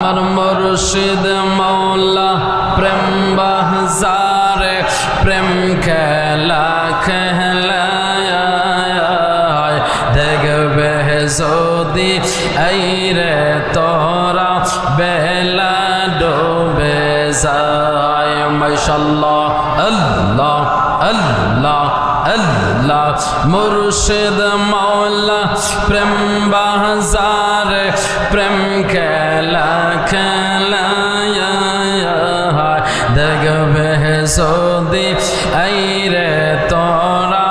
আমার মুর্শিদ মৌলা প্রেম বাজারে প্রেম খেলা খেলায় দেখবে যদি এই রে তোরা বেলা ডুবে যায় মাশাআল্লাহ আল্লাহ আল্লাহ আল্লাহ মুর্শিদ মৌলা প্রেম বাজারে প্রেম খেলা খেলায় দেখবে যদি এই রে তোরা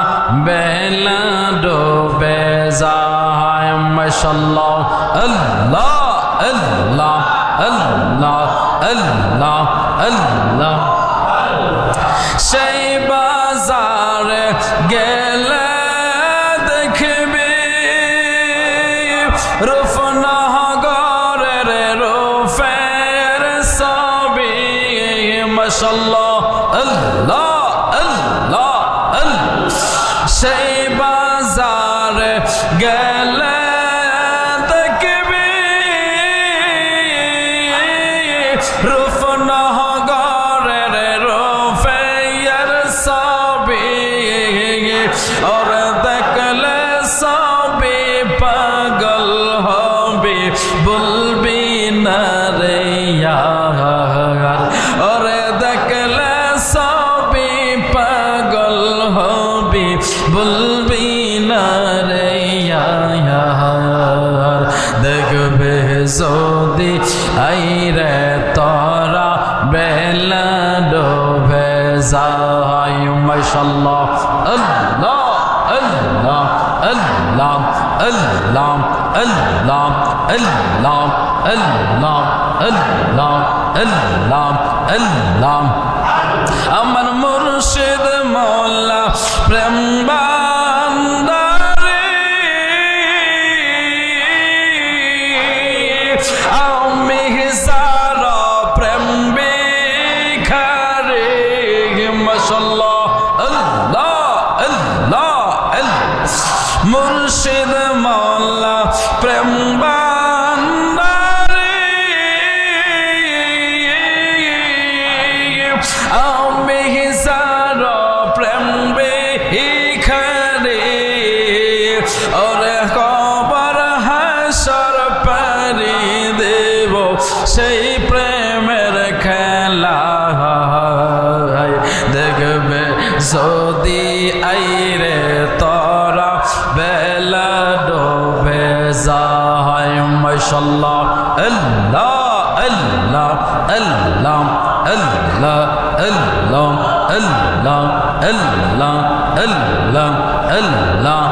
বেলা ডুবে যায় মাশাআল্লাহ আল্লাহ আল্লাহ আল্লাহ আল্লাহ আল্লাহ সেই বাজারে গেলে দেখবি রূপনগরের রূপের ছবি মাশাআল্লাহ আল্লাহ আল্লাহ আল্লাহ সেই বাজারে গেলে দেখবি রূপনগরের রূপের ছবি और देखले सभी पागल होबी बोलबी ना रे यार और देखले सभी पागल होबी बोलबी ना रे यार देखबे যদি आई रे तोरा बेला डूबे যায় माशाअल्लाह अल्लाह अल्लाह अल्लाह अल्लाह अल्लाह अल्लाह अल्लाह अल्लाह अल्लाह अल्लाह अमर मुर्शिद मौला प्रेम बांदारे आमी सारा प्रेम बिखारे माशाअल्लाह मुर्शिद मौला प्रेम बांदारे आमी सारा प्रेम बिखारे और कबर हाशर पारी देव সেই প্রেমের খেলা দেখবে যদি আই রে তোরা বেলা ডুবে যায় মাশাআল্লাহ আল্লাহ আল্লাহ আল্লাহ আল্লাহ আল্লাহ আল্লাহ আল্লাহ আল্লাহ আল্লাহ